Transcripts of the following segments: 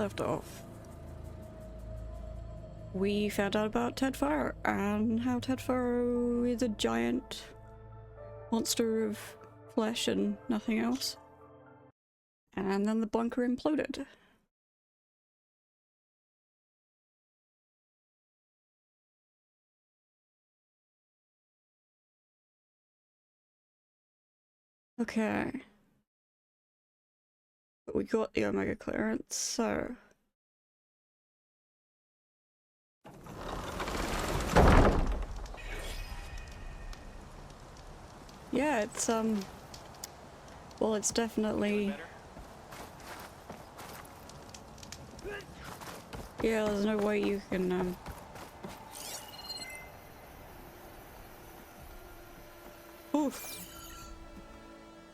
left off, we found out about Ted Faro and how Ted Faro is a giant monster of flesh and nothing else. And then the bunker imploded. Okay. But we got the Omega clearance, so... yeah, it's, well, it's definitely... yeah, there's no way you can, oof.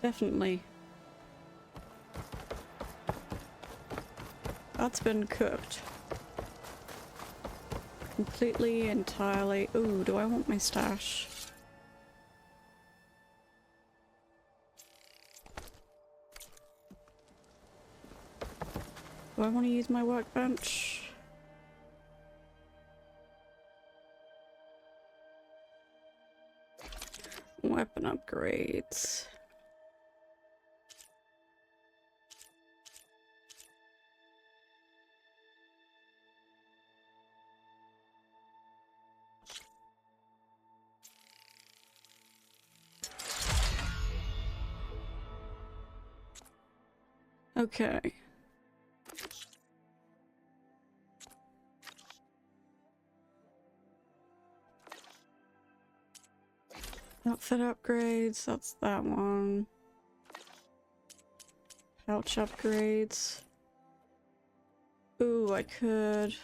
Definitely. That's been cooked. Completely, entirely. Ooh, do I want my stash? Do I want to use my workbench? Weapon upgrades. Okay. Outfit upgrades, that's that one. Pouch upgrades. Ooh, I could...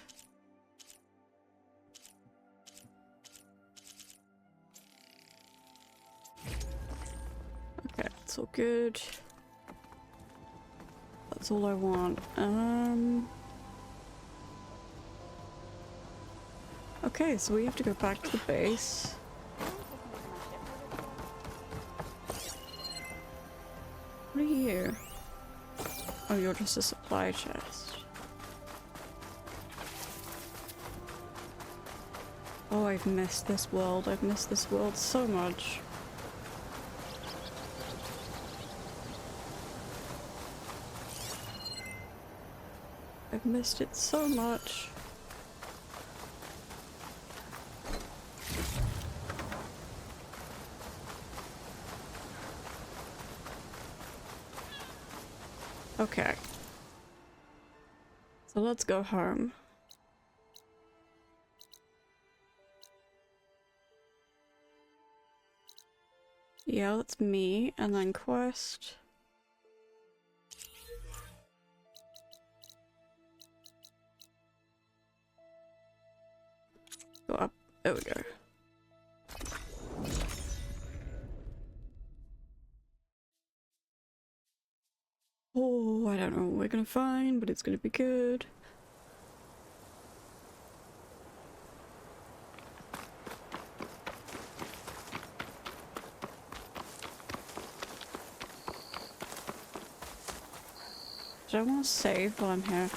okay, that's all good. That's all I want. Okay, so we have to go back to the base. What are you? Oh, you're just a supply chest. Oh, I've missed this world. I've missed this world so much. I've missed it so much. Okay. So let's go home. Yeah, that's me, and then quest. Go up. There we go. Oh, I don't know what we're gonna find, but it's gonna be good. Do I want to save while I'm here?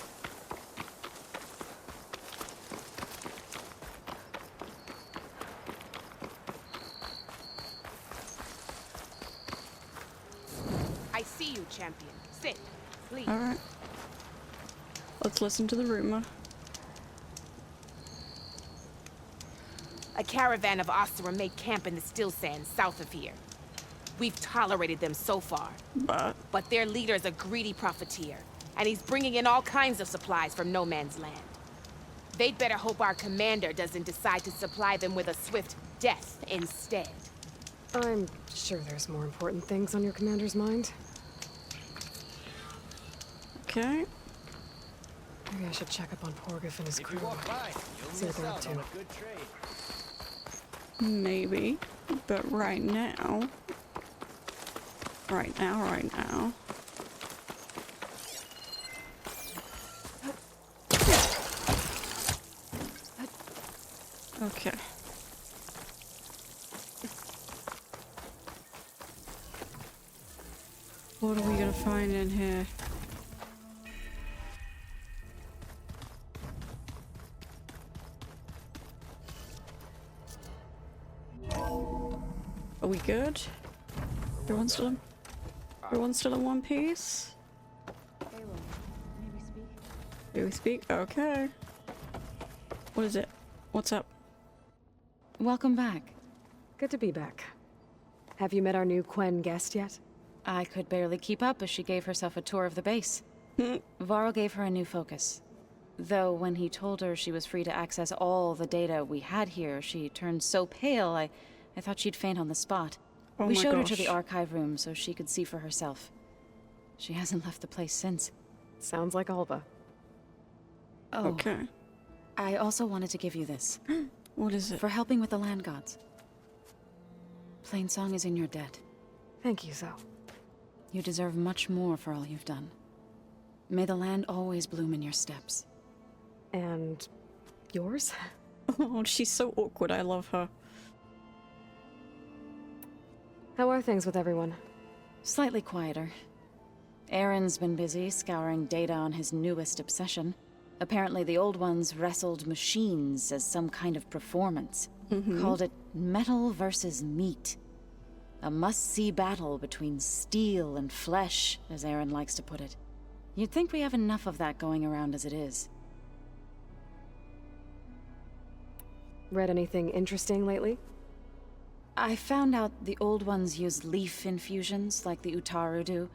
I see you, champion. Sit, please. Alright. Let's listen to the rumor. A caravan of Oseram made camp in the still sands south of here. We've tolerated them so far. But their leader's a greedy profiteer, and he's bringing in all kinds of supplies from no man's land. They'd better hope our commander doesn't decide to supply them with a swift death instead. I'm sure there's more important things on your commander's mind. Okay. Maybe I should check up on Porgif and his crew. See what they're up to. Maybe. But right now... Right now... Okay. What are we gonna find in here? Are we good? Everyone's still in one piece? Aloy, may we speak? May we speak? Okay. What is it? What's up? Welcome back. Good to be back. Have you met our new Quen guest yet? I could barely keep up as she gave herself a tour of the base. Varl gave her a new focus. Though when he told her she was free to access all the data we had here, she turned so pale I thought she'd faint on the spot. Oh We my showed her to gosh. the archive room so she could see for herself. She hasn't left the place since. Sounds like Alva. Oh, Okay. I also wanted to give you this. What is it? For helping with the land gods. Plainsong is in your debt. Thank you, Zoe. You deserve much more for all you've done. May the land always bloom in your steps. And yours? Oh, she's so awkward. I love her. How are things with everyone? Slightly quieter. Aaron's been busy scouring data on his newest obsession. Apparently the old ones wrestled machines as some kind of performance. Called it metal versus meat. A must-see battle between steel and flesh, as Aaron likes to put it. You'd think we have enough of that going around as it is. Read anything interesting lately? I found out the old ones use leaf infusions like the Utaru do.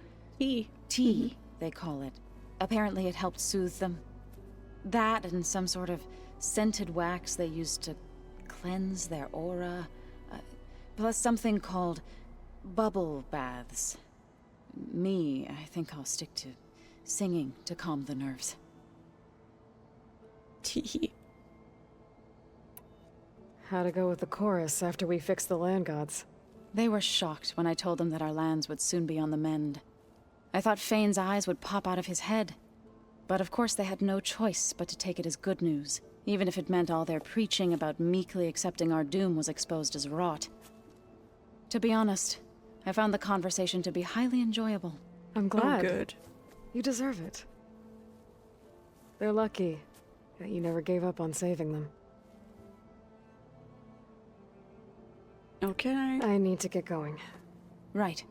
Tea, they call it. Apparently it helped soothe them. That and some sort of scented wax they used to cleanse their aura. Plus something called bubble baths. Me, I think I'll stick to singing to calm the nerves. Tee. How to go with the chorus after we fix the land gods? They were shocked when I told them that our lands would soon be on the mend. I thought Fane's eyes would pop out of his head. But of course they had no choice but to take it as good news, even if it meant all their preaching about meekly accepting our doom was exposed as rot. To be honest, I found the conversation to be highly enjoyable. I'm glad. Oh, good. You deserve it. They're lucky that you never gave up on saving them. Okay. I need to get going. Right.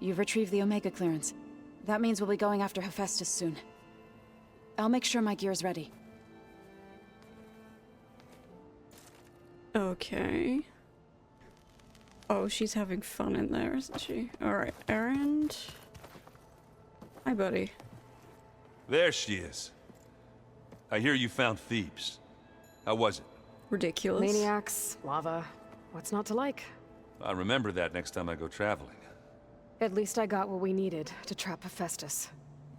You've retrieved the Omega clearance. That means we'll be going after Hephaestus soon. I'll make sure my gear's ready. Okay. Oh, she's having fun in there, isn't she? Alright, errand. Hi, buddy. There she is. I hear you found Thebes. How was it? Ridiculous. Maniacs, lava. What's not to like? I'll remember that next time I go traveling. At least I got what we needed to trap Hephaestus.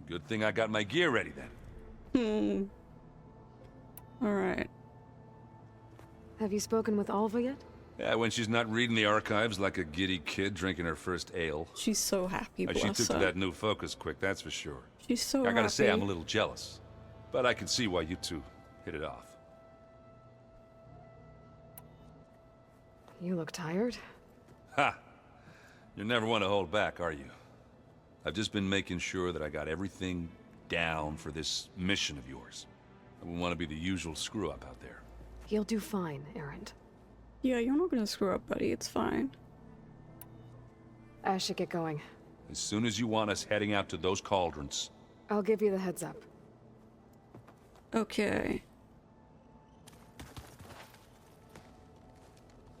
Good thing I got my gear ready then. Alright. Have you spoken with Alva yet? Yeah, when she's not reading the archives like a giddy kid drinking her first ale. She's so happy, bless She took her. to that new focus quick, that's for sure. She's so I gotta say, I'm a happy. little jealous. But I can see why you two hit it off. You look tired. Ha! You're never one to hold back, are you? I've just been making sure that I got everything down for this mission of yours. I wouldn't want to be the usual screw-up out there. You'll do fine, Erend. Yeah, you're not gonna screw up, buddy. It's fine. I should get going. As soon as you want us heading out to those cauldrons. I'll give you the heads up. Okay.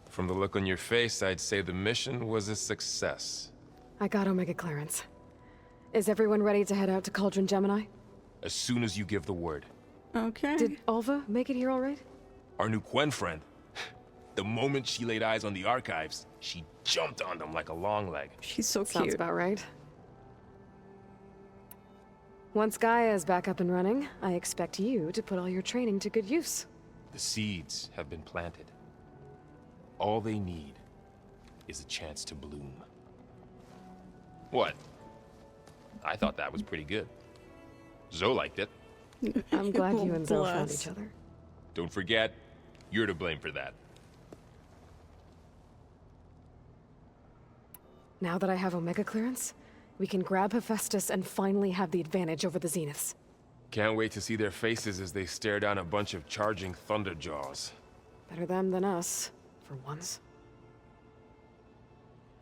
From the look on your face, I'd say the mission was a success. I got Omega clearance. Is everyone ready to head out to Cauldron Gemini? As soon as you give the word. Okay. Did Alva make it here all right? Our new Quen friend. The moment she laid eyes on the archives, she jumped on them like a long leg. She's so Sounds cute. about right. Once Gaia is back up and running, I expect you to put all your training to good use. The seeds have been planted. All they need is a chance to bloom. What? I thought that was pretty good. Zoe liked it. I'm glad you and Zoe found Bless. each other. Don't forget, you're to blame for that. Now that I have Omega clearance, we can grab Hephaestus and finally have the advantage over the Zeniths. Can't wait to see their faces as they stare down a bunch of charging Thunderjaws. Better them than us, for once.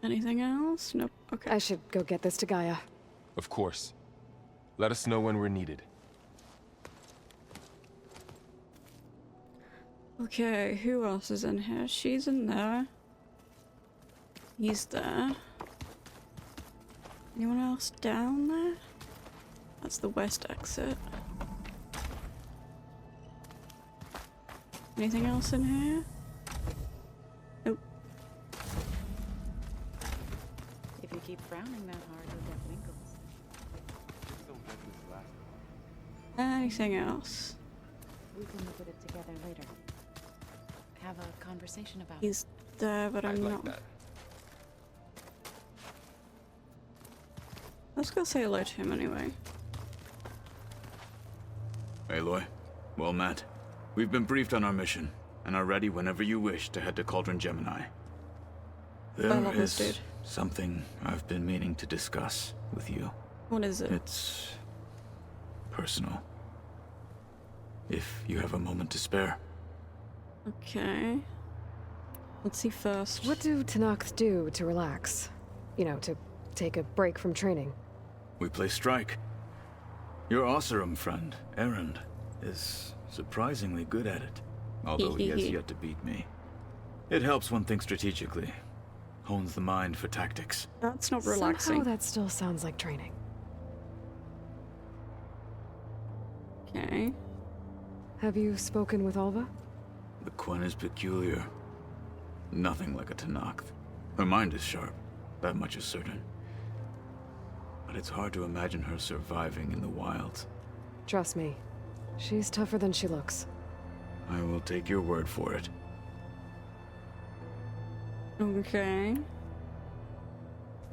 Anything else? Nope. Okay. I should go get this to Gaia. Of course. Let us know when we're needed. Okay, who else is in here? She's in there. He's there. Anyone else down there? That's the west exit. Anything else in here? Nope. If you keep frowning that hard, you'll get winkles. Anything else? We can look at it together later. Have a conversation about it. He's there, but I'm I'd like not. that. Let's go say hello to him anyway. Aloy, well met. We've been briefed on our mission, and are ready whenever you wish to head to Cauldron Gemini. I There love this dude. is something I've been meaning to discuss with you. What is it? It's personal. If you have a moment to spare. Okay. Let's see first. What do Tenakth do to relax? You know, to take a break from training. We play strike. Your Oseram friend, Erend, is surprisingly good at it, although he has yet to beat me. It helps one think strategically, hones the mind for tactics. That's not relaxing. Somehow that still sounds like training. Okay. Have you spoken with Alva? The Quen is peculiar. Nothing like a Tenakth. Her mind is sharp, that much is certain. But it's hard to imagine her surviving in the wilds. Trust me, she's tougher than she looks. I will take your word for it. Okay.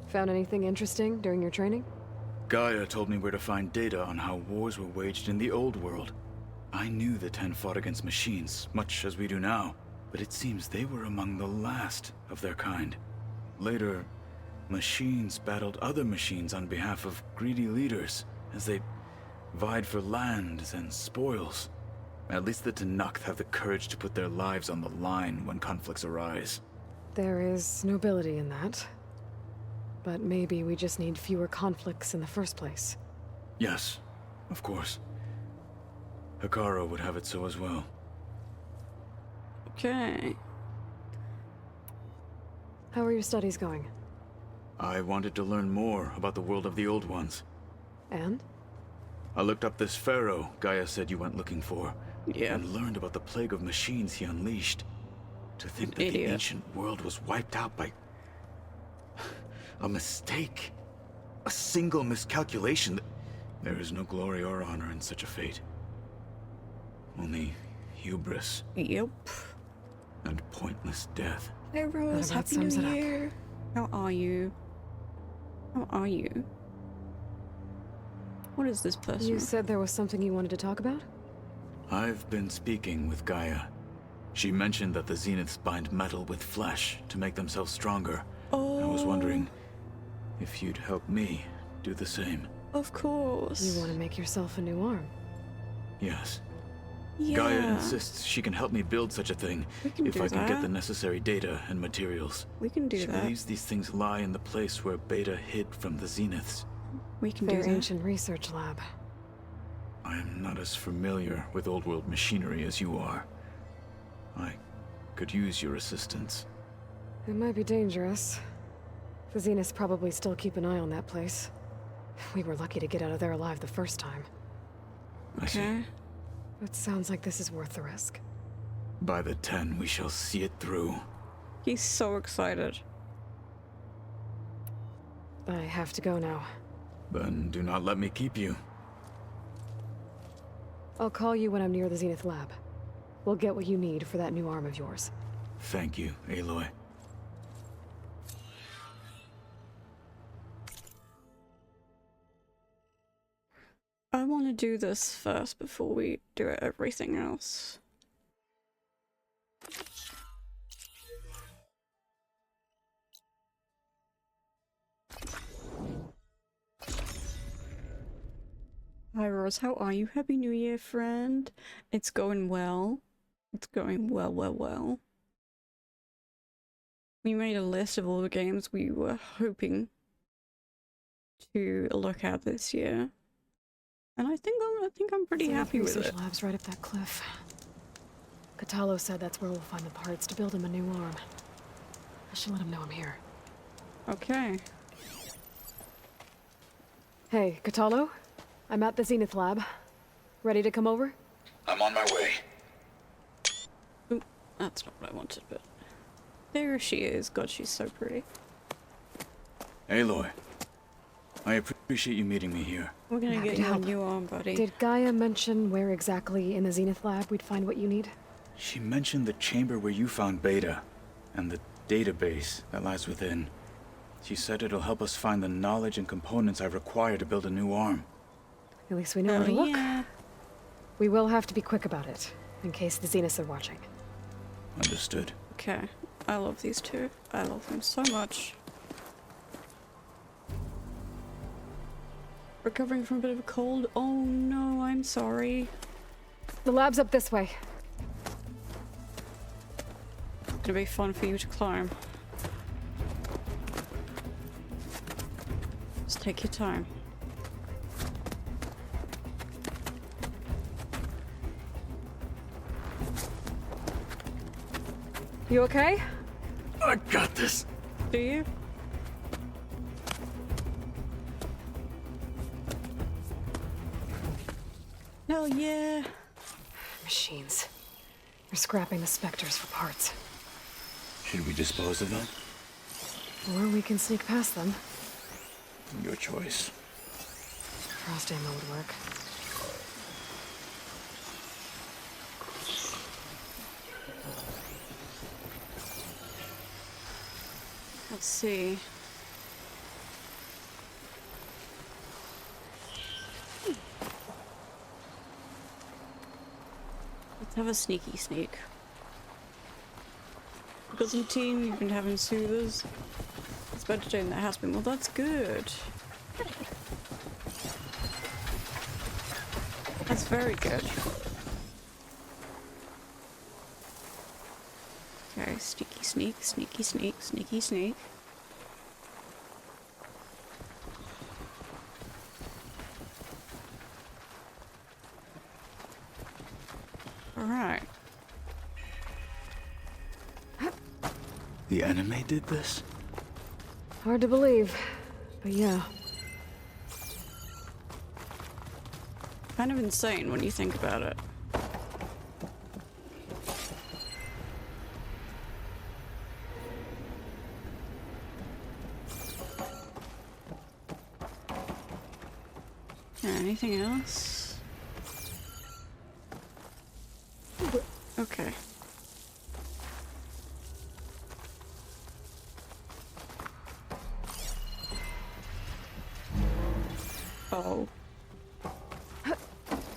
Found anything interesting during your training? Gaia told me where to find data on how wars were waged in the old world. I knew the Ten fought against machines, much as we do now, but it seems they were among the last of their kind. Later, machines battled other machines on behalf of greedy leaders, as they vied for lands and spoils. At least the Tenakth have the courage to put their lives on the line when conflicts arise. There is nobility in that. But maybe we just need fewer conflicts in the first place. Yes, of course. Hikaru would have it so as well. Okay. How are your studies going? I wanted to learn more about the world of the Old Ones. And? I looked up this pharaoh Gaia said you went looking for, Yeah. and learned about the plague of machines he unleashed. To think that the Idiot. ancient world was wiped out by a mistake. A single miscalculation. There is no glory or honor in such a fate. Only hubris Yep. and pointless death. Hey Rose, That about Happy New sums it up. Year. How are you? How are you? What is this person? You said there was something you wanted to talk about? I've been speaking with Gaia. She mentioned that the Zeniths bind metal with flesh to make themselves stronger. Oh, I was wondering if you'd help me do the same. of course. You want to make yourself a new arm? Yes. Yeah. Gaia insists she can help me build such a thing We can if do I can get that. the necessary data and materials. We can do She that. believes these things lie in the place where Beta hid from the Zeniths. We can Their do that. ancient research lab. I am not as familiar with old world machinery as you are. I could use your assistance. It might be dangerous. The Zeniths probably still keep an eye on that place. We were lucky to get out of there alive the first time. I see. Okay. It sounds like this is worth the risk. By the 10, we shall see it through. He's so excited. I have to go now. Then do not let me keep you. I'll call you when I'm near the Zenith lab. We'll get what you need for that new arm of yours. Thank you, Aloy. I want to do this first before we do everything else. Hi Rose, how are you? Happy New Year, friend. It's going well. It's going well. we made a list of all the games we were hoping to look at this year, and I think I'm pretty happy with it. Research lab's right up that cliff. Kotallo said that's where we'll find the parts to build him a new arm. I should let him know I'm here. Okay. Hey, Kotallo? I'm at the Zenith lab. Ready to come over? I'm on my way. Ooh, that's not what I wanted, but there she is. God, she's so pretty. Aloy, I appreciate you meeting me here. We're gonna Happy get to you a help. new arm, buddy. Did Gaia mention where exactly in the Zenith lab we'd find what you need? She mentioned the chamber where you found Beta, and the database that lies within. She said it'll help us find the knowledge and components I require to build a new arm. At least we know where to look. Yeah. We will have to be quick about it, in case the Zeniths are watching. Understood. Okay. I love these two. I love them so much. Recovering from a bit of a cold. Oh no, I'm sorry. The lab's up this way. It's gonna be fun for you to climb. Just take your time. You okay? I got this. Do you? Hell yeah. Machines. We're scrapping the specters for parts. Should we dispose of them? Or we can sneak past them. Your choice. Frost ammo would work. Let's see. Let's have a sneaky sneak. We've got some team, you've been having soothers. It's better doing that has been. Well, that's good. That's very good. Okay, sneaky sneak, sneaky sneak, sneaky sneak. Alright. The enemy did this? Hard to believe, but yeah. Kind of insane when you think about it. Anything else? Okay. Oh.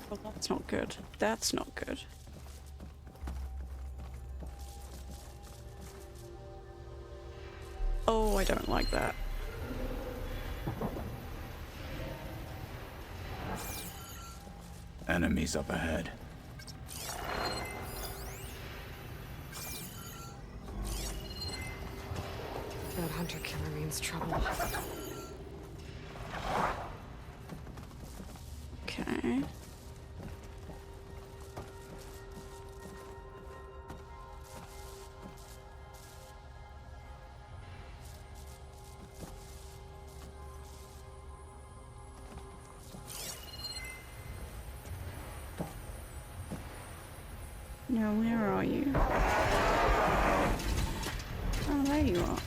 Well, that's not good. That's not good. Oh, I don't like that. Enemies up ahead. That hunter killer means trouble. Okay. Now, where are you? Oh, there you are.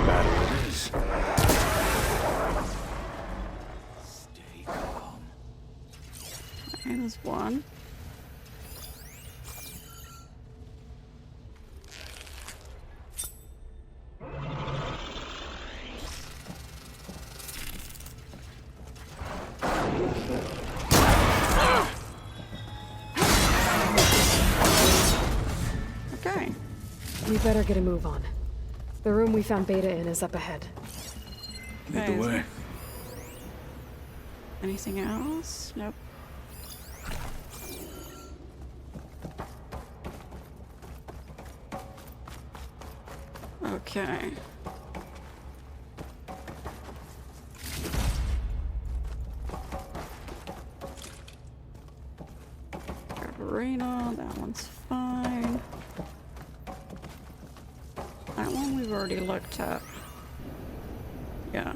Battle it is. Stay calm. Okay, there's one. Okay. We better get a move on. The room we found Beta in is up ahead. Lead the way. Anything else? Nope. Okay. Arena, that one's fine. That one we've already looked at. Yeah.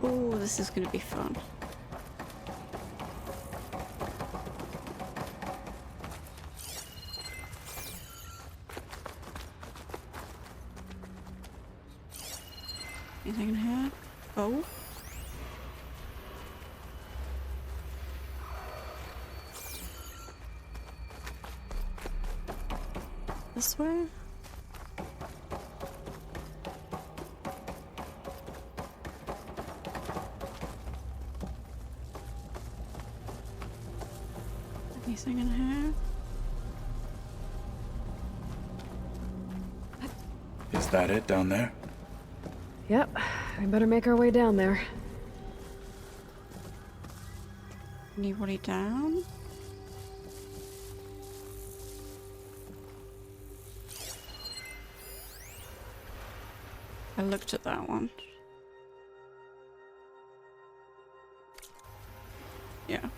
Oh, this is gonna be fun. Anything in here? Oh. This way? Anything in here? Is that it down there? Yep, we better make our way down there. Anybody down? I looked at that one. Yeah.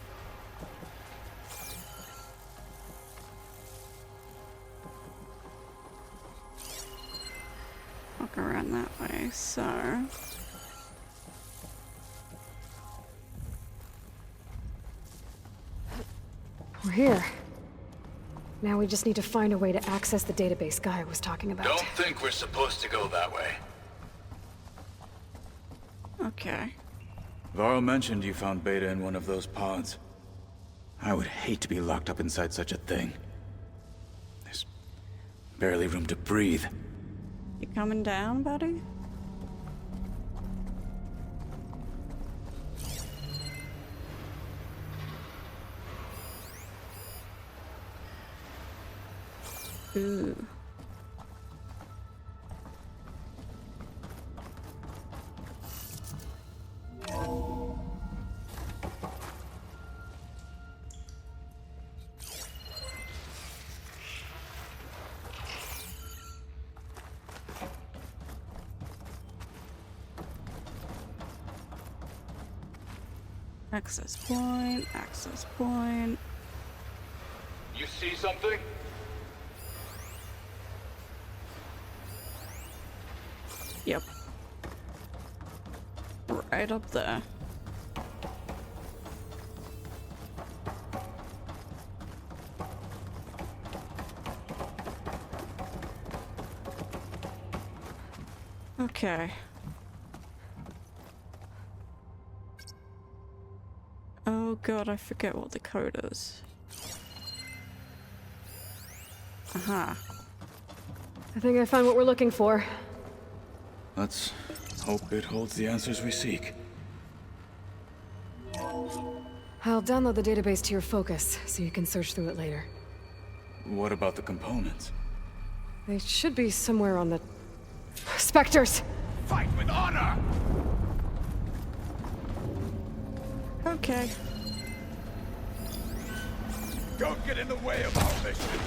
Walk around that way, so... We're here. Now we just need to find a way to access the database Guy was talking about. Don't think we're supposed to go that way. Okay. Varl mentioned you found Beta in one of those pods. I would hate to be locked up inside such a thing. There's barely room to breathe. You coming down, buddy? Ooh. Access point, access point. You see something? Yep. Right up there. Okay. Oh god, I forget what the code is. Aha. I think I found what we're looking for. Let's hope it holds the answers we seek. I'll download the database to your Focus, so you can search through it later. What about the components? They should be somewhere on the... Spectres! Fight with honor! Okay. Don't get in the way of our mission!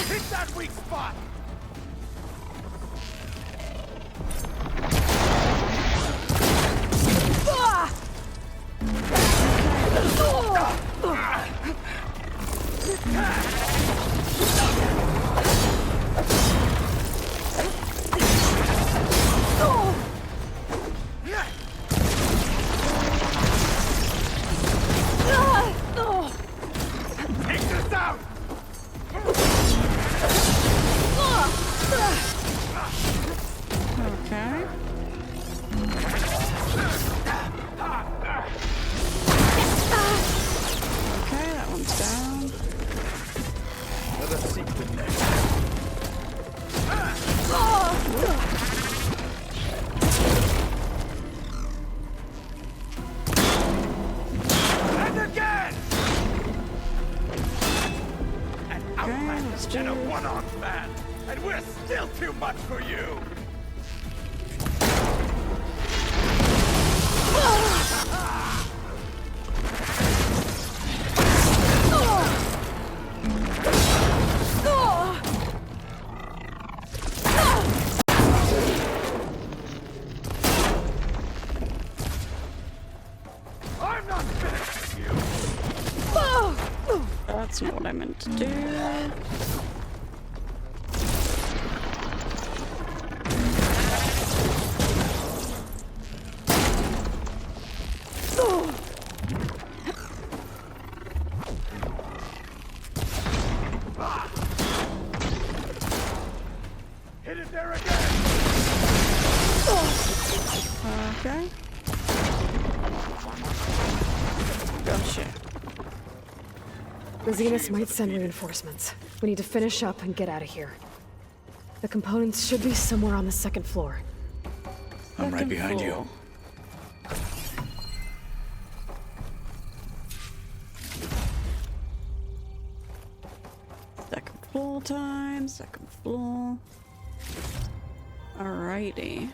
Hit that weak spot! Take this out! just still too much for you! I'm not finishing you! That's not what I meant to do. Hit it there again! Okay. Gotcha. The Zeniths might send reinforcements. We need to finish up and get out of here. The components should be somewhere on the second floor. I'm right behind you. Second floor time, second floor. Alrighty.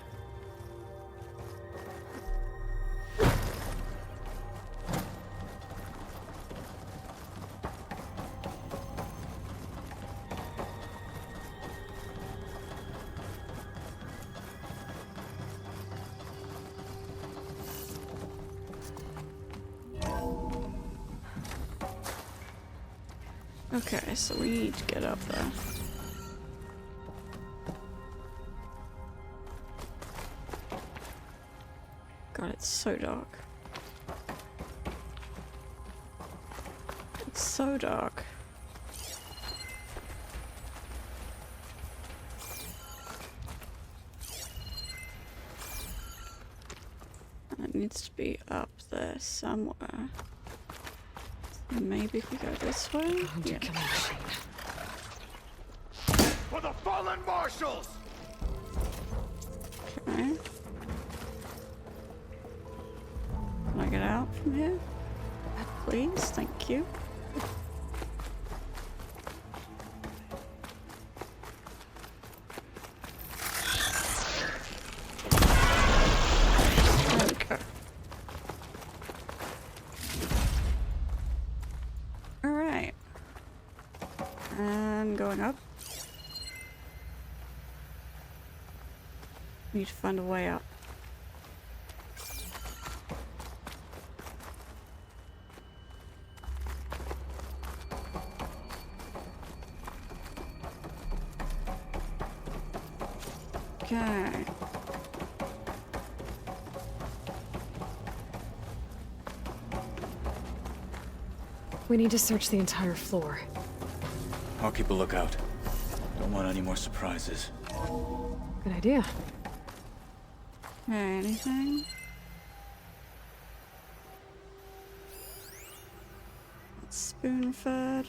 Okay, so we need to get up there. God, it's so dark. It's so dark. And it needs to be up there somewhere. Maybe if we go this way? Yeah. For the fallen marshals! Okay. Can I get out from here? Please, thank you. There we go. Alright. And going up. Need to find a way up. Okay. We need to search the entire floor. I'll keep a lookout. Don't want any more surprises. Good idea. Okay, anything? Spoon fed.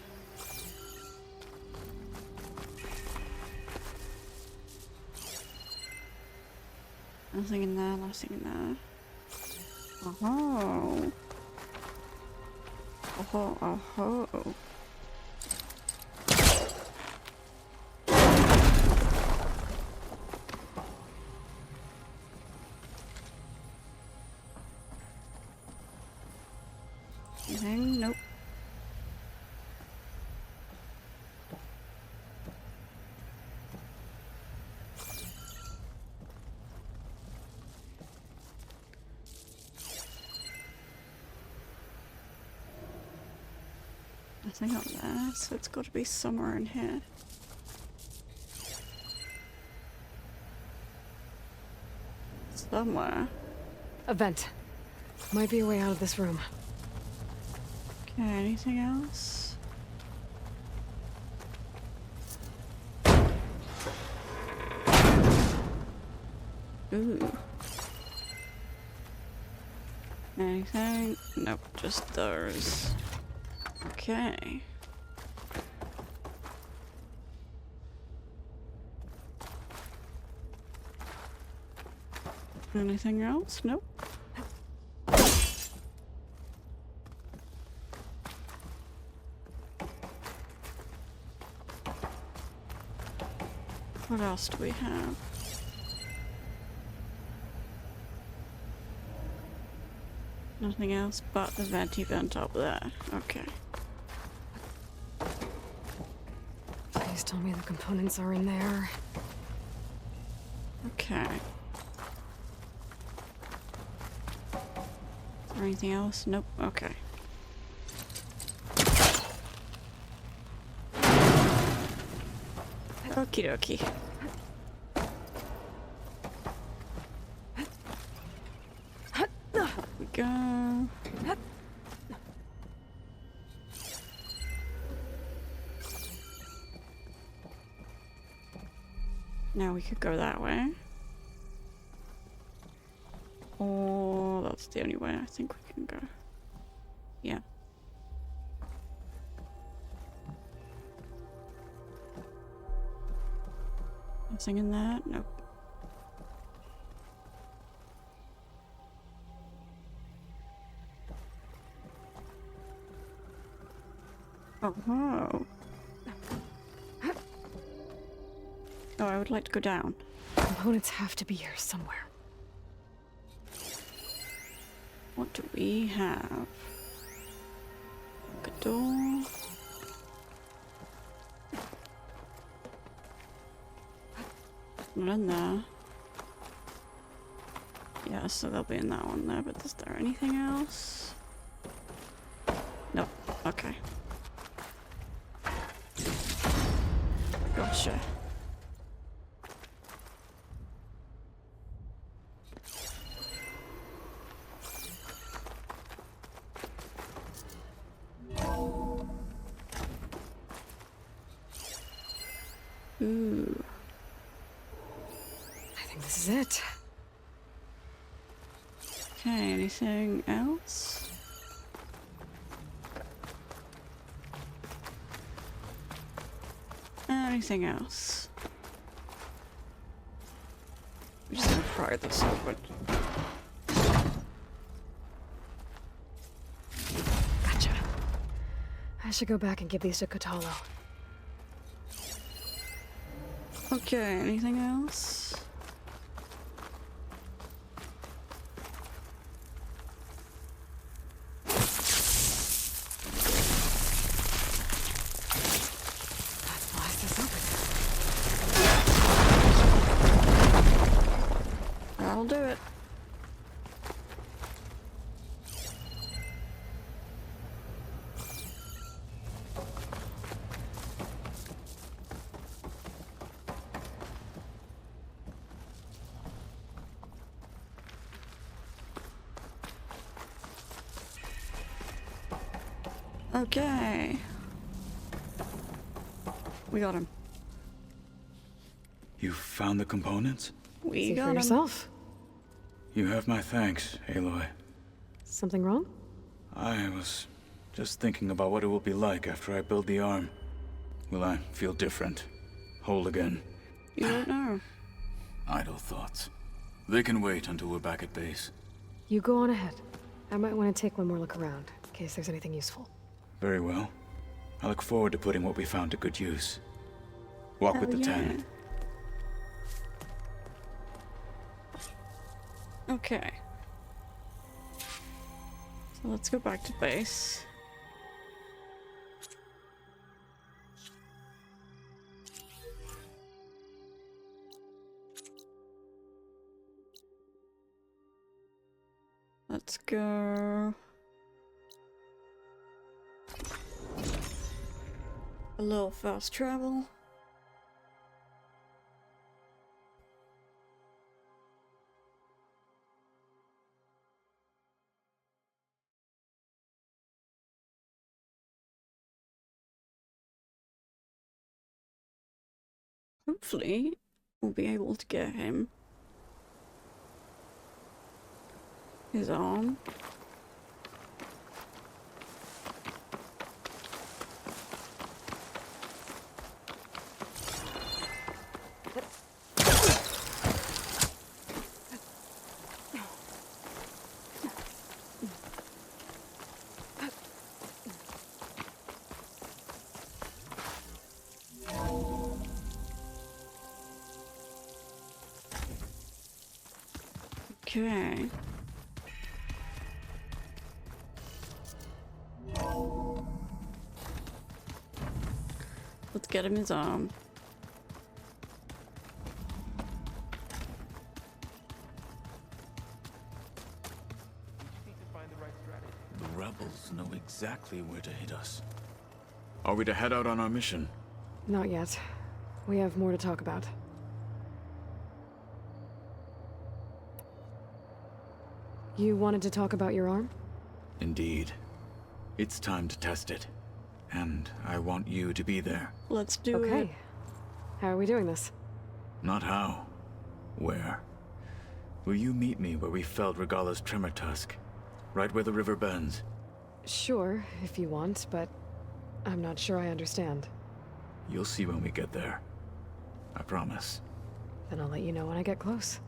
Nothing in there, nothing in there. Oh. Oh, oh, oh. Anything? Nope. Nothing up there, so it's got to be somewhere in here. Somewhere. A vent. Might be a way out of this room. Okay, anything else? Ooh. Anything? Nope, just those. Okay. Anything else? Nope. What else do we have? Nothing else but the venti vent up there. Okay. Please tell me the components are in there. Okay. Is there anything else? Nope. Okay. Okie dokie. Here we go. Now we could go that way. Or that's the only way I think we can go. Yeah. Nothing in there? Nope. Oh. Oh, I would like to go down. Components have to be here somewhere. What do we have? A door. Not in there. Yeah, so they'll be in that one there, but is there anything else? Nope. Okay. Gotcha. Ooh. I think this is it. Okay, anything else? Anything else? I'm just gonna pry this open. Gotcha. I should go back and give these to Kotallo. Okay, anything else? Let's blast this open. That'll do it. Okay. We got him. You found the components? We See got for him. yourself. You have my thanks, Aloy. Something wrong? I was just thinking about what it will be like after I build the arm. Will I feel different? Whole again? You don't know. Idle thoughts. They can wait until we're back at base. You go on ahead. I might want to take one more look around, in case there's anything useful. Very well. I look forward to putting what we found to good use. Walk with the yeah. 10. Okay. So let's go back to base. Let's go. A little fast travel. Hopefully, we'll be able to get him his arm. Okay. Let's get him his arm. The rebels know exactly where to hit us. Are we to head out on our mission? Not yet. We have more to talk about. You wanted to talk about your arm? Indeed. It's time to test it. And I want you to be there. Let's do it. Okay. How are we doing this? Not how. Where? Will you meet me where we felled Regala's tremor tusk? Right where the river bends? Sure, if you want, but I'm not sure I understand. You'll see when we get there. I promise. Then I'll let you know when I get close.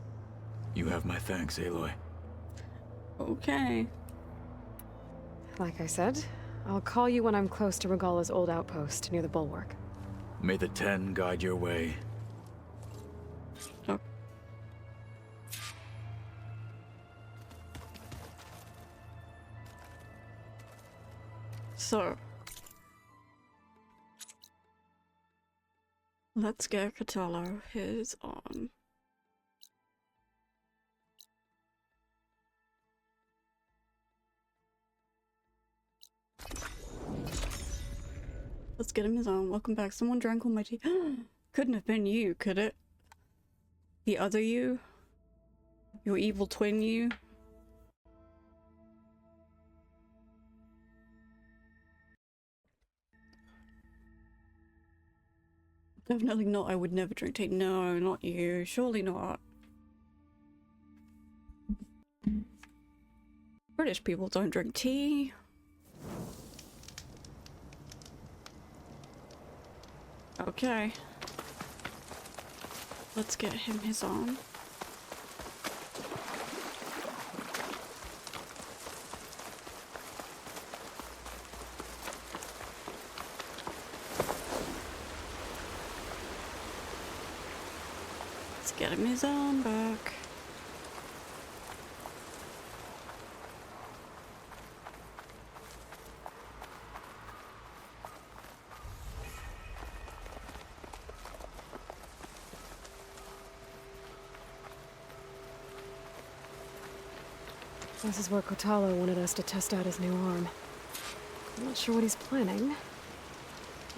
You have my thanks, Aloy. Okay. Like I said, I'll call you when I'm close to Regala's old outpost near the bulwark. May the Ten guide your way. Oh. So. Let's get Kotallo his arm. Let's get him his arm. Welcome back. Someone drank all my tea. Couldn't have been you, could it? The other you? Your evil twin you? Definitely not. I would never drink tea. No, not you. Surely not. British people don't drink tea. Okay. Let's get him his arm. Let's get him his arm back. This is where Kotallo wanted us to test out his new arm. I'm not sure what he's planning.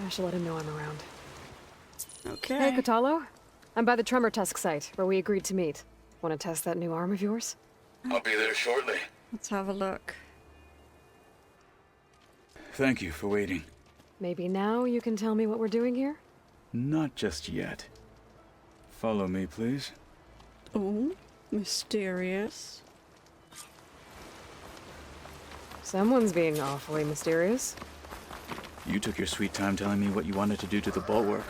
I should let him know I'm around. Okay. Hey, Kotallo. I'm by the Tremor Tusk site, where we agreed to meet. Want to test that new arm of yours? I'll be there shortly. Let's have a look. Thank you for waiting. Maybe now you can tell me what we're doing here? Not just yet. Follow me, please. Oh, mysterious. Someone's being awfully mysterious. You took your sweet time telling me what you wanted to do to the bulwark.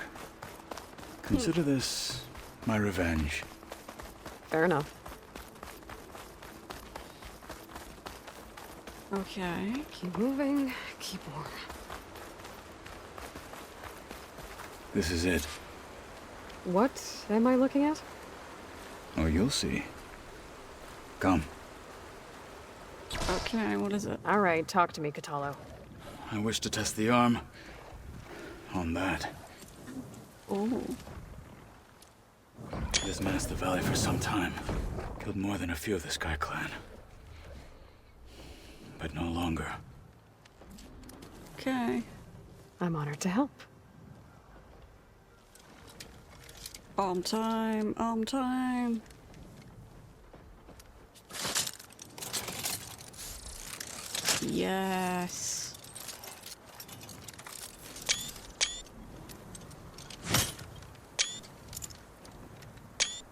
Consider this my revenge. Fair enough. Okay. Keep moving, keep warm. This is it. What am I looking at? Oh, you'll see. Come. Okay, what is it? All right, talk to me, Kotallo. I wish to test the arm on that. Oh. This menaced the valley for some time. Killed more than a few of the Sky Clan. But no longer. Okay. I'm honored to help. Arm time, arm time. Yes.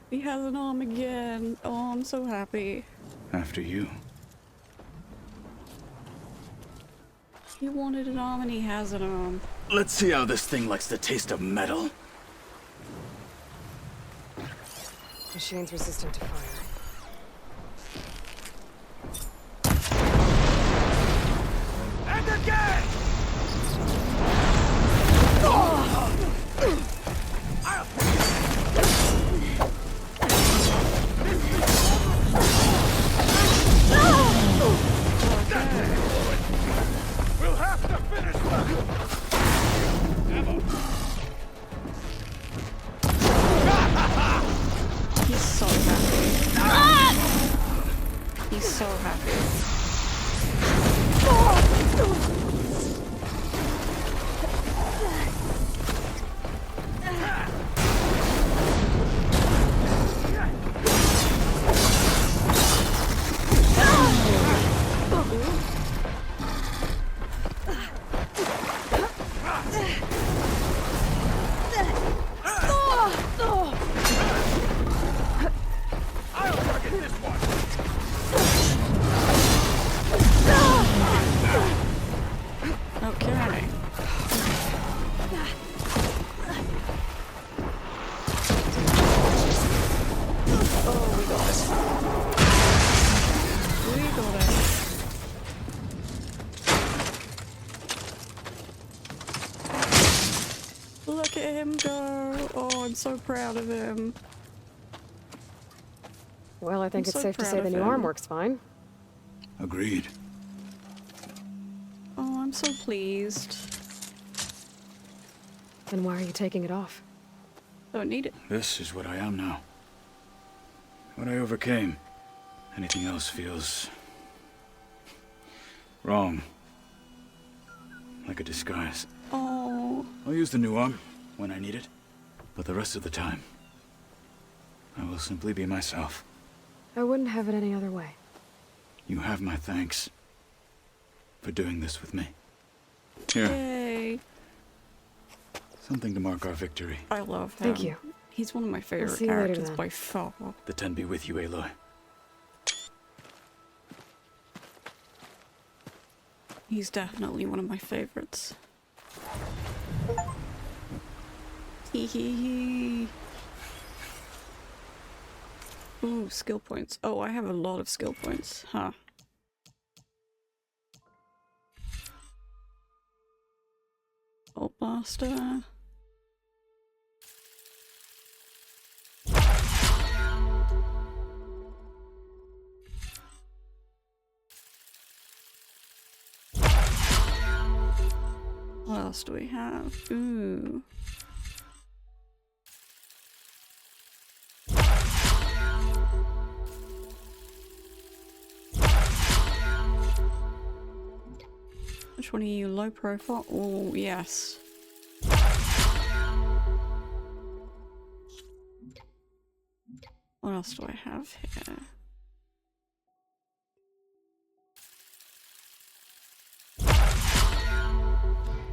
He has an arm again. Oh, I'm so happy. After you. He wanted an arm and he has an arm. Let's see how this thing likes the taste of metal. Machine's resistant to fire. And again! so happy. Look at him go. Oh, I'm so proud of him. Well, I think I'm it's so safe to proud say of the new him. arm works fine. Agreed. Oh, I'm so pleased. Then why are you taking it off? Don't need it. This is what I am now. What I overcame. Anything else feels... wrong. Like a disguise. Oh. I'll use the new arm when I need it. But the rest of the time, I will simply be myself. I wouldn't have it any other way. You have my thanks for doing this with me. Here, Yay. something to mark our victory. I love him. Thank you. He's one of my favorite see you later, characters then. by far. The 10 be with you, Aloy. He's definitely one of my favorites. Hee hee hee. Ooh, skill points. Oh, I have a lot of skill points. Huh. Bolt blaster. What else do we have? Ooh. Which one are you? Low profile? Oh, yes. What else do I have here?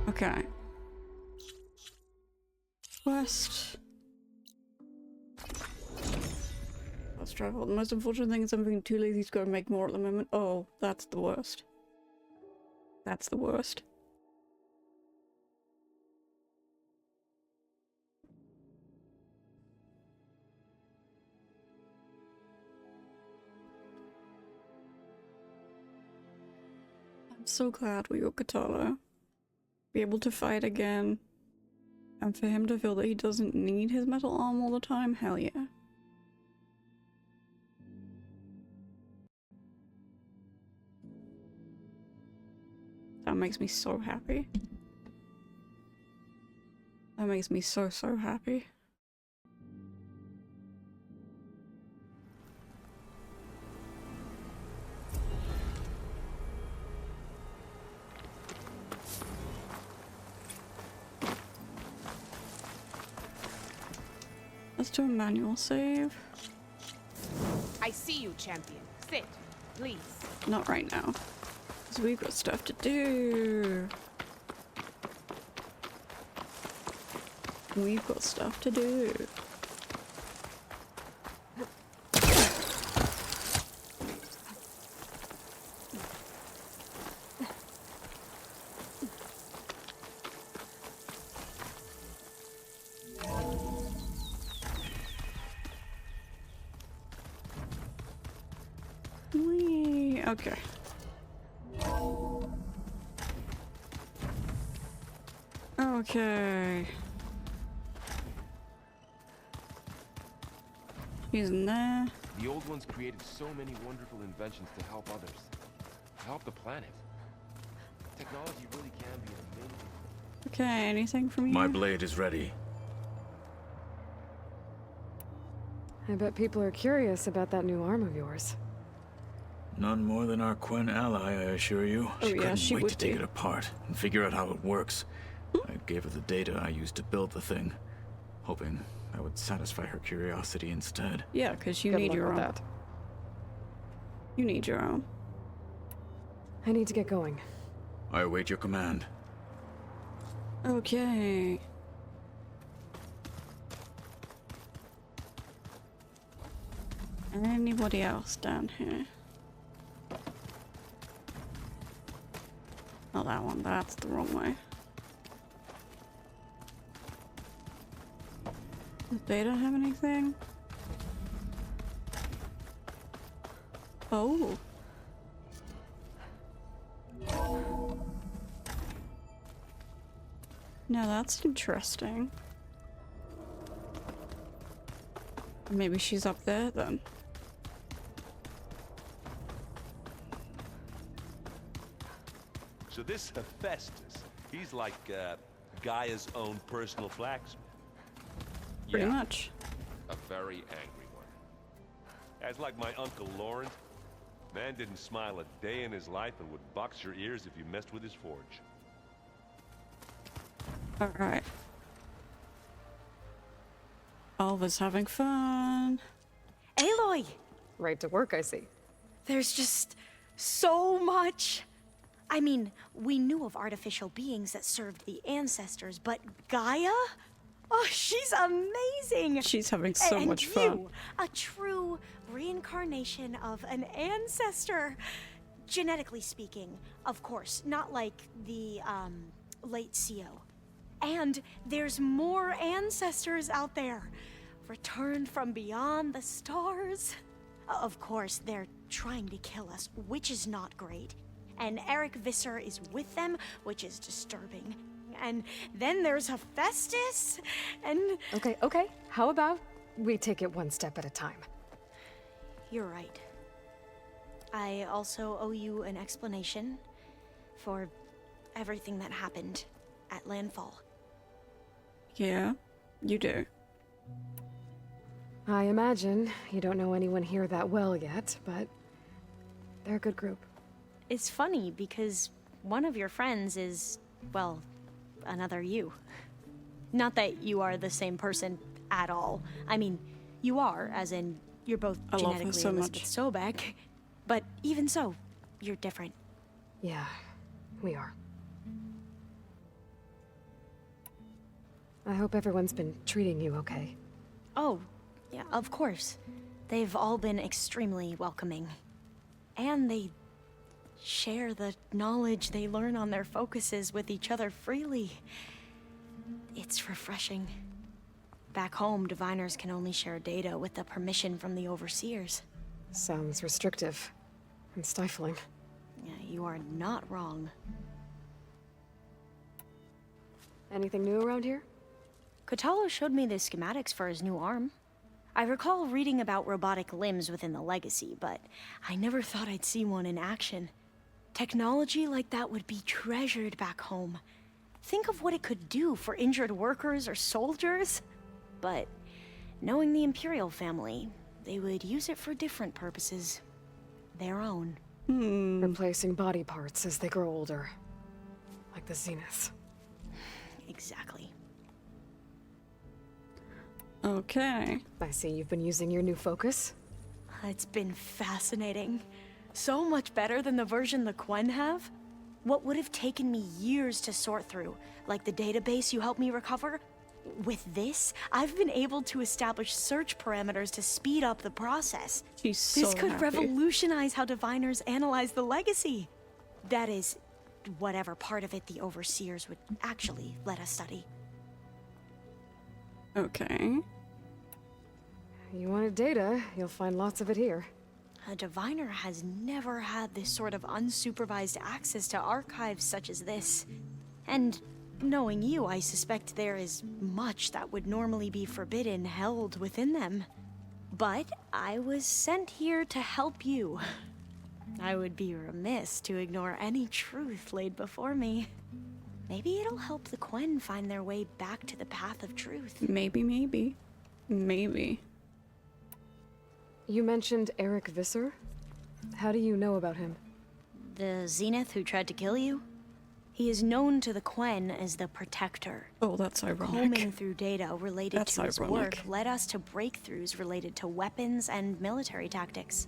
Okay. Quest. Let's travel. The most unfortunate thing is I'm being too lazy to go and make more at the moment. Oh, that's the worst. That's the worst. I'm so glad we got Kotallo. Be able to fight again. And for him to feel that he doesn't need his metal arm all the time, hell yeah. That makes me so happy. That makes me so, so happy. Let's do a manual save. I see you, champion. Sit, please. Not right now. Because we've got stuff to do. We've got stuff to do. Whee! Okay. Okay. He's in there. The old ones created so many wonderful inventions to help others. To help the planet. Technology really can be an amazing... Okay, anything from you? My blade is ready. I bet people are curious about that new arm of yours. None more than our Quen ally, I assure you. Oh, She yeah, couldn't she wait would to take be. it apart and figure out how it works. I gave her the data I used to build the thing, hoping that would satisfy her curiosity instead. Yeah, because you Good need luck your with own. that. You need your own. I need to get going. I await your command. Okay. Anybody else down here? Not that one, that's the wrong way. Does Beta have anything? Oh. Now that's interesting. Maybe she's up there then. So this Hephaestus, he's like Gaia's own personal blacksmith. Pretty much. A very angry one. As like my Uncle Laurent, man didn't smile a day in his life and would box your ears if you messed with his forge. Alright. Alva's having fun. Aloy! Right to work, I see. There's just so much. I mean, we knew of artificial beings that served the ancestors, but Gaia? Oh, she's amazing! She's having so and much you, fun. a true reincarnation of an ancestor. Genetically speaking, of course, not like the, late CO. And there's more ancestors out there, returned from beyond the stars. Of course, they're trying to kill us, which is not great. And Eric Visser is with them, which is disturbing. And then there's Hephaestus, and... Okay. How about we take it one step at a time? You're right. I also owe you an explanation for everything that happened at Landfall. Yeah, you do. I imagine you don't know anyone here that well yet, but they're a good group. It's funny because one of your friends is, well, another you. Not that you are the same person at all. I mean, you are, as in, you're both I love her genetically so Elizabeth Sobek. But even so, you're different. Yeah, we are. I hope everyone's been treating you okay. Oh, yeah, of course. They've all been extremely welcoming. And they share the knowledge they learn on their focuses with each other freely. It's refreshing. Back home, diviners can only share data with the permission from the overseers. Sounds restrictive and stifling. Yeah, you are not wrong. Anything new around here? Kotallo showed me the schematics for his new arm. I recall reading about robotic limbs within the Legacy, but I never thought I'd see one in action. Technology like that would be treasured back home. Think of what it could do for injured workers or soldiers. But knowing the Imperial family, they would use it for different purposes. Their own. Replacing body parts as they grow older. Like the Zeniths. Exactly. Okay. I see you've been using your new focus. It's been fascinating. So much better than the version the Quen have. What would have taken me years to sort through, like the database you helped me recover, with this, I've been able to establish search parameters to speed up the process. She's so This could happy. revolutionize how diviners analyze the Legacy. That is, whatever part of it the Overseers would actually let us study. Okay. You wanted data, you'll find lots of it here. A diviner has never had this sort of unsupervised access to archives such as this. And knowing you, I suspect there is much that would normally be forbidden held within them. But I was sent here to help you. I would be remiss to ignore any truth laid before me. Maybe it'll help the Quen find their way back to the path of truth. Maybe. You mentioned Eric Visser? How do you know about him? The Zenith who tried to kill you? He is known to the Quen as the Protector. Oh, that's ironic. Combing through data related to his ironic. work led us to breakthroughs related to weapons and military tactics.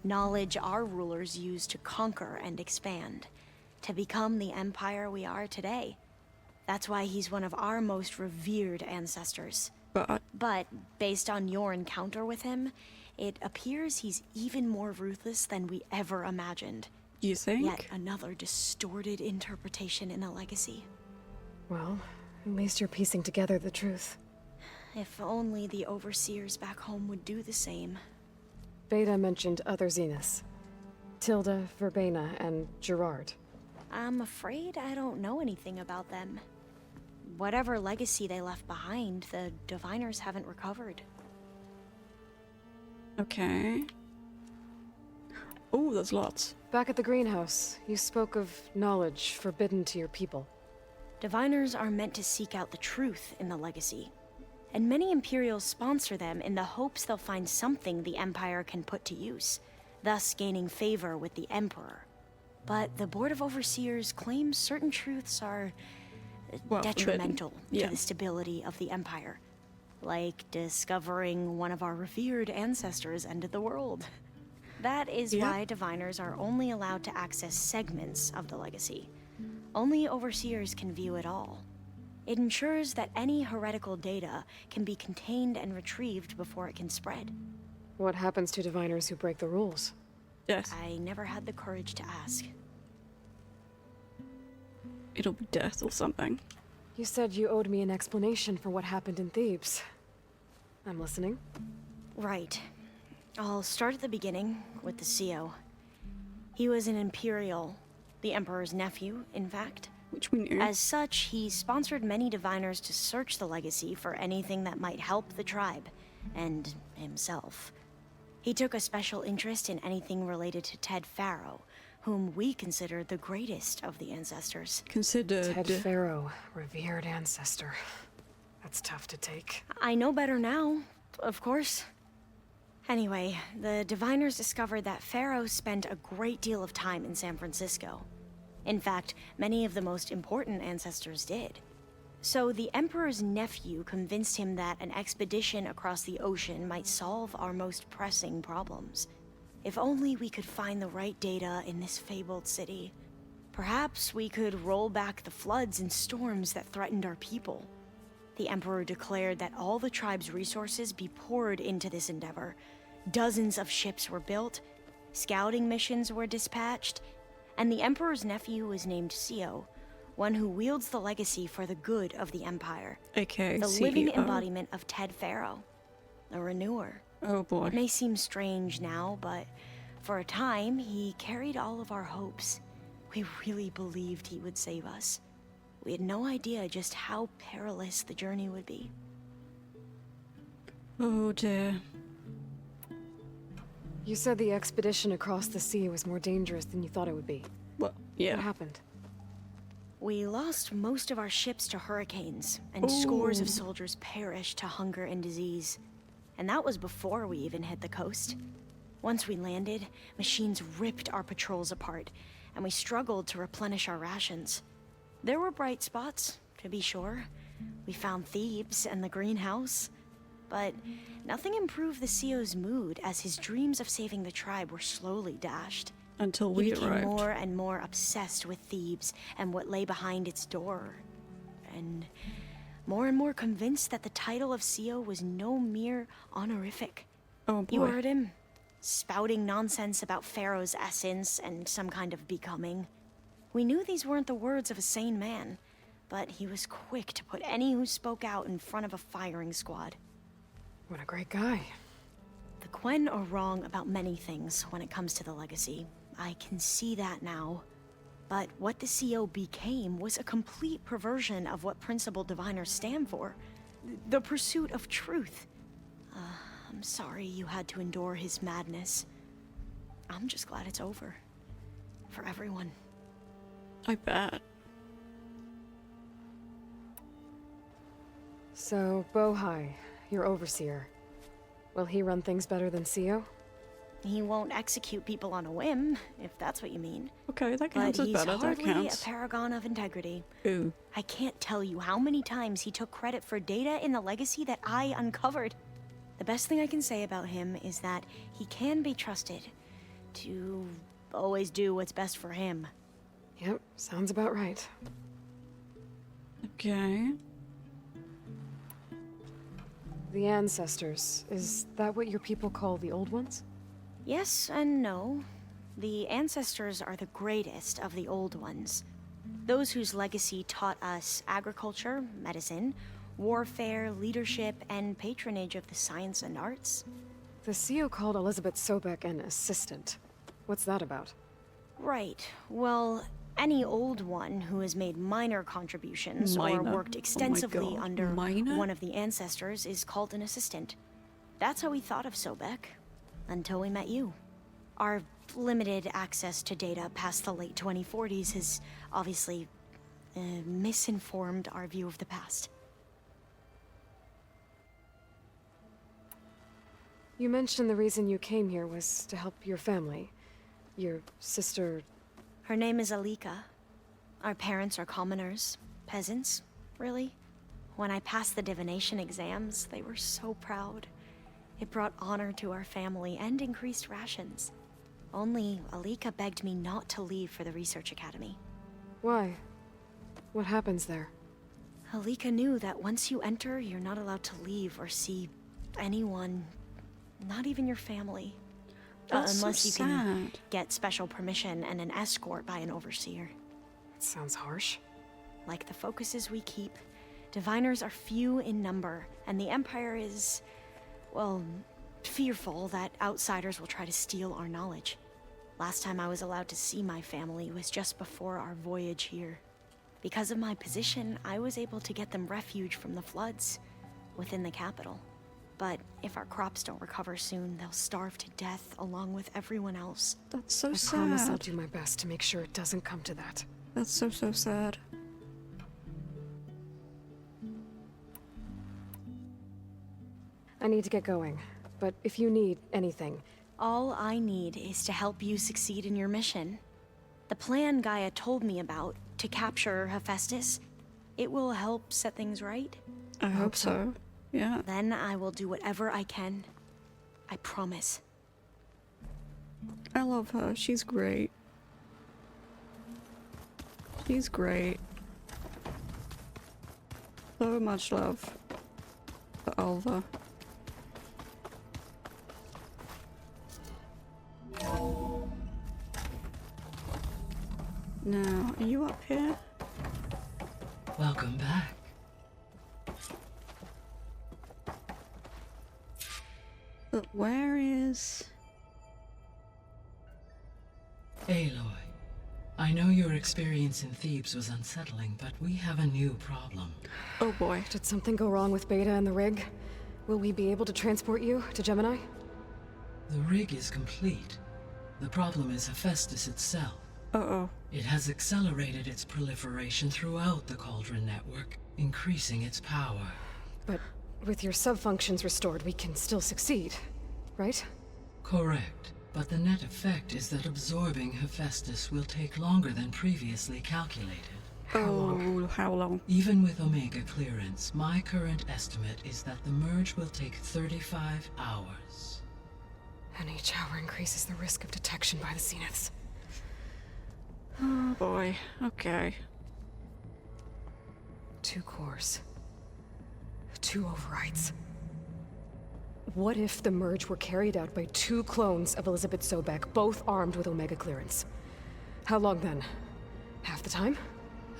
Knowledge our rulers used to conquer and expand, to become the empire we are today. That's why he's one of our most revered ancestors. But based on your encounter with him, it appears he's even more ruthless than we ever imagined. You think? Yet another distorted interpretation in the legacy. Well, at least you're piecing together the truth. If only the overseers back home would do the same. Beta mentioned other Zeniths. Tilda, Verbena, and Gerard. I'm afraid I don't know anything about them. Whatever legacy they left behind, the Diviners haven't recovered. Okay. Oh, there's lots. Back at the greenhouse, you spoke of knowledge forbidden to your people. Diviners are meant to seek out the truth in the legacy, and many Imperials sponsor them in the hopes they'll find something the Empire can put to use, thus gaining favor with the Emperor. But the Board of Overseers claims certain truths are detrimental to the stability of the Empire. Like discovering one of our revered ancestors ended the world. That is why Diviners are only allowed to access segments of the legacy. Only Overseers can view it all. It ensures that any heretical data can be contained and retrieved before it can spread. What happens to Diviners who break the rules? Yes. I never had the courage to ask. It'll be death or something. You said you owed me an explanation for what happened in Thebes. I'm listening. Right. I'll start at the beginning, with the CO. He was an Imperial, the Emperor's nephew, in fact. Which we knew. As such, he sponsored many Diviners to search the legacy for anything that might help the tribe, and himself. He took a special interest in anything related to Ted Faro, whom we consider the greatest of the ancestors. Ted Faro, revered ancestor. That's tough to take. I know better now, of course. Anyway, the Diviners discovered that Faro spent a great deal of time in San Francisco. In fact, many of the most important ancestors did. So the Emperor's nephew convinced him that an expedition across the ocean might solve our most pressing problems. If only we could find the right data in this fabled city. Perhaps we could roll back the floods and storms that threatened our people. The Emperor declared that all the tribe's resources be poured into this endeavor. Dozens of ships were built, scouting missions were dispatched, and the Emperor's nephew was named CO, one who wields the legacy for the good of the Empire. AKA the CEO. living embodiment of Ted Faro, a renewer. Oh boy. It may seem strange now, but for a time, he carried all of our hopes. We really believed he would save us. We had no idea just how perilous the journey would be. Oh dear. You said the expedition across the sea was more dangerous than you thought it would be. Well, yeah. What happened? We lost most of our ships to hurricanes, and scores of soldiers perished to hunger and disease. And that was before we even hit the coast. Once we landed, machines ripped our patrols apart, and we struggled to replenish our rations. There were bright spots, to be sure. We found Thebes and the greenhouse. But nothing improved the CO's mood as his dreams of saving the tribe were slowly dashed. Until we He became arrived. more and more obsessed with Thebes and what lay behind its door. And more convinced that the title of CO was no mere honorific. Oh boy. You heard him, spouting nonsense about Pharaoh's essence and some kind of becoming. We knew these weren't the words of a sane man, but he was quick to put any who spoke out in front of a firing squad. What a great guy. The Quen are wrong about many things when it comes to the legacy. I can see that now. But what the CO became was a complete perversion of what principled diviners stand for. The pursuit of truth. I'm sorry you had to endure his madness. I'm just glad it's over. For everyone. I bet. So, Bohai, your overseer. Will he run things better than CO? He won't execute people on a whim, if that's what you mean. Okay, that counts But as he's better. That hardly counts. a paragon of integrity. Ooh. I can't tell you how many times he took credit for data in the legacy that I uncovered. The best thing I can say about him is that he can be trusted to always do what's best for him. Yep, sounds about right. Okay. The ancestors, is that what your people call the old ones? Yes and no. The ancestors are the greatest of the old ones. Those whose legacy taught us agriculture, medicine, warfare, leadership, and patronage of the science and arts. The CEO called Elizabeth Sobek an assistant. What's that about? Right. Well, any old one who has made minor contributions or worked extensively under one of the ancestors is called an assistant. That's how we thought of Sobek, until we met you. Our limited access to data past the late 2040s has obviously misinformed our view of the past. You mentioned the reason you came here was to help your family. Your sister... Her name is Alika. Our parents are commoners, peasants, really. When I passed the divination exams, they were so proud. It brought honor to our family and increased rations. Only Alika begged me not to leave for the research academy. Why? What happens there? Alika knew that once you enter, you're not allowed to leave or see anyone, not even your family. Unless you can get special permission and an escort by an overseer. It sounds harsh. Like the focuses we keep, diviners are few in number, and the Empire is, well, fearful that outsiders will try to steal our knowledge. Last time I was allowed to see my family was just before our voyage here. Because of my position, I was able to get them refuge from the floods within the capital. But if our crops don't recover soon, they'll starve to death along with everyone else. That's so sad. I promise I'll do my best to make sure it doesn't come to that. That's so sad. I need to get going, but if you need anything... All I need is to help you succeed in your mission. The plan Gaia told me about, to capture Hephaestus, it will help set things right. I hope so. Yeah. Then I will do whatever I can. I promise. I love her. She's great. She's great. So much love for Alva. Now, are you up here? Welcome back. But where is... Aloy, I know your experience in Thebes was unsettling, but we have a new problem. Oh boy. Did something go wrong with Beta and the rig? Will we be able to transport you to Gemini? The rig is complete. The problem is Hephaestus itself. Uh-oh. It has accelerated its proliferation throughout the Cauldron network, increasing its power. But with your sub-functions restored, we can still succeed, right? Correct. But the net effect is that absorbing Hephaestus will take longer than previously calculated. How long? How long? Even with Omega clearance, my current estimate is that the merge will take 35 hours. And each hour increases the risk of detection by the Zeniths. Oh boy. Okay. 2 cores. 2 overrides. What if the merge were carried out by 2 clones of Elizabeth Sobek, both armed with Omega clearance? How long then? Half the time?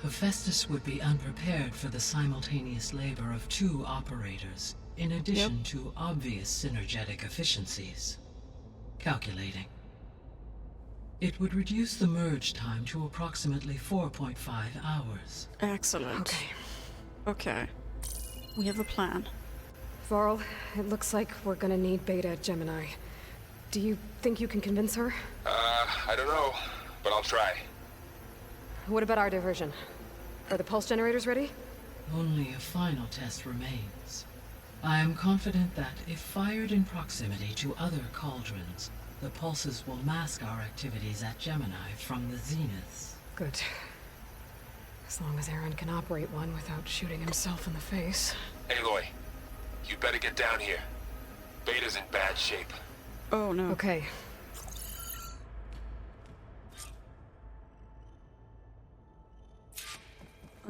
Hephaestus would be unprepared for the simultaneous labor of 2 operators, in addition to obvious synergetic efficiencies. Calculating. It would reduce the merge time to approximately 4.5 hours. Excellent. Okay. Okay. We have a plan. Varl, it looks like we're gonna need Beta at Gemini. Do you think you can convince her? I don't know, but I'll try. What about our diversion? Are the pulse generators ready? Only a final test remains. I am confident that if fired in proximity to other cauldrons, the pulses will mask our activities at Gemini from the zeniths. Good. As long as Aaron can operate one without shooting himself in the face. Aloy, you better get down here. Beta's in bad shape. Oh no. Okay.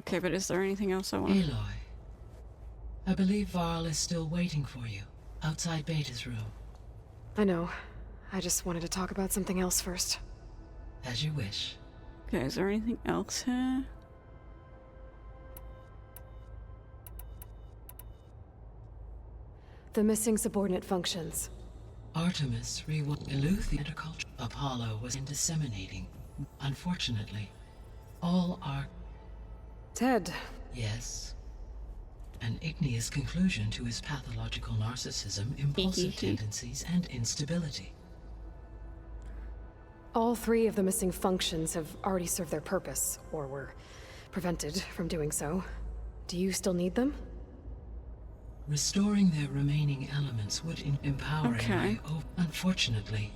Okay, but is there anything else I want? Aloy, I believe Varl is still waiting for you, outside Beta's room. I know. I just wanted to talk about something else first. As you wish. Okay, is there anything else here? The missing subordinate functions. Artemis Eleuthia culture Apollo was disseminating. Unfortunately, all are... Ted. Yes. An igneous conclusion to his pathological narcissism, impulsive tendencies, and instability. All 3 of the missing functions have already served their purpose, or were prevented from doing so. Do you still need them? Restoring their remaining elements would empower my... Unfortunately,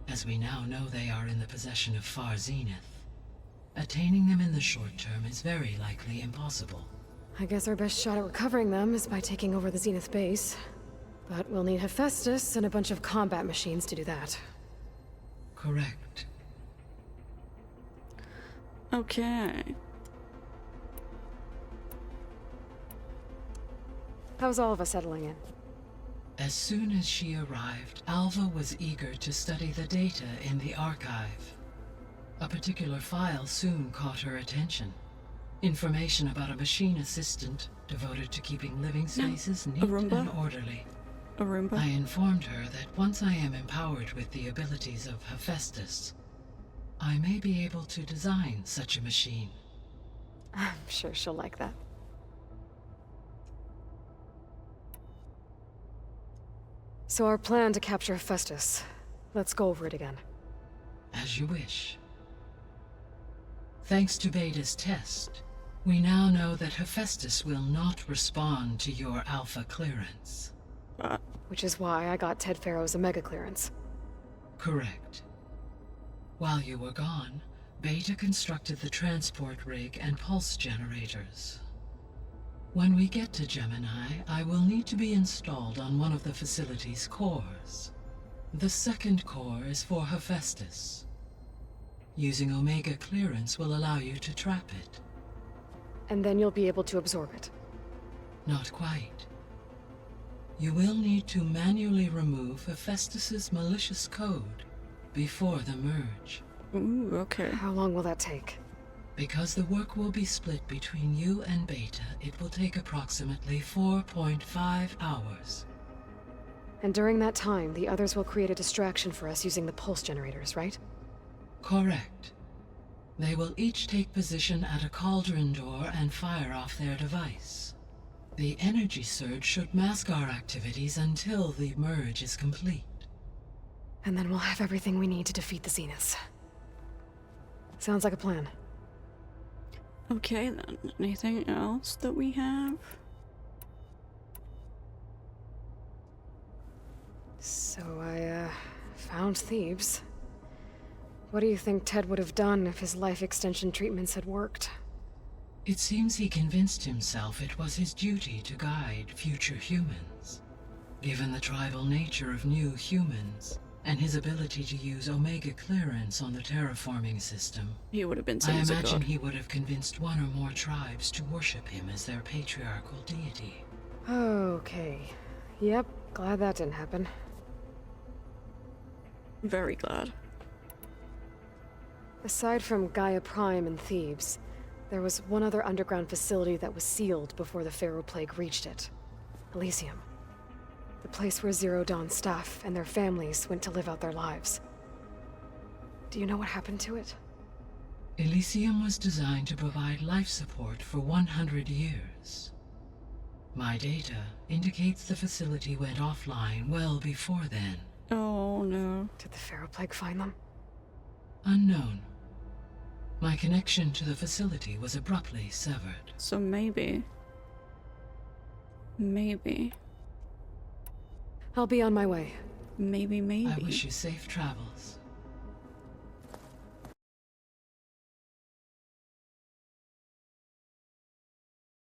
as we now know they are in the possession of Far Zenith, attaining them in the short term is very likely impossible. I guess our best shot at recovering them is by taking over the Zenith base. But we'll need Hephaestus and a bunch of combat machines to do that. Correct. Okay. How's all of us settling in? As soon as she arrived, Alva was eager to study the data in the archive. A particular file soon caught her attention. Information about a machine assistant devoted to keeping living spaces neat and orderly. I informed her that once I am empowered with the abilities of Hephaestus, I may be able to design such a machine. I'm sure she'll like that. So our plan to capture Hephaestus. Let's go over it again. As you wish. Thanks to Beta's test, we now know that Hephaestus will not respond to your alpha clearance. Which is why I got Ted Farrow's Omega clearance. Correct. While you were gone, Beta constructed the transport rig and pulse generators. When we get to Gemini, I will need to be installed on one of the facility's cores. The second core is for Hephaestus. Using Omega clearance will allow you to trap it. And then you'll be able to absorb it. Not quite. You will need to manually remove Hephaestus's malicious code before the merge. Ooh, okay. How long will that take? Because the work will be split between you and Beta, it will take approximately 4.5 hours. And during that time, the others will create a distraction for us using the pulse generators, right? Correct. They will each take position at a cauldron door and fire off their device. The energy surge should mask our activities until the merge is complete. And then we'll have everything we need to defeat the Zeniths. Sounds like a plan. Okay then, anything else that we have? So I, found Thebes. What do you think Ted would have done if his life extension treatments had worked? It seems he convinced himself it was his duty to guide future humans. Given the tribal nature of new humans, and his ability to use Omega clearance on the terraforming system, He would have been I seen as a imagine god. he would have convinced one or more tribes to worship him as their patriarchal deity. Okay. Yep, glad that didn't happen. Very glad. Aside from Gaia Prime and Thebes, there was one other underground facility that was sealed before the Pharaoh Plague reached it. Elysium. The place where Zero Dawn staff and their families went to live out their lives. Do you know what happened to it? Elysium was designed to provide life support for 100 years. My data indicates the facility went offline well before then. Oh no. Did the Pharaoh Plague find them? Unknown. My connection to the facility was abruptly severed. So maybe. Maybe. I'll be on my way. maybe. I wish you safe travels.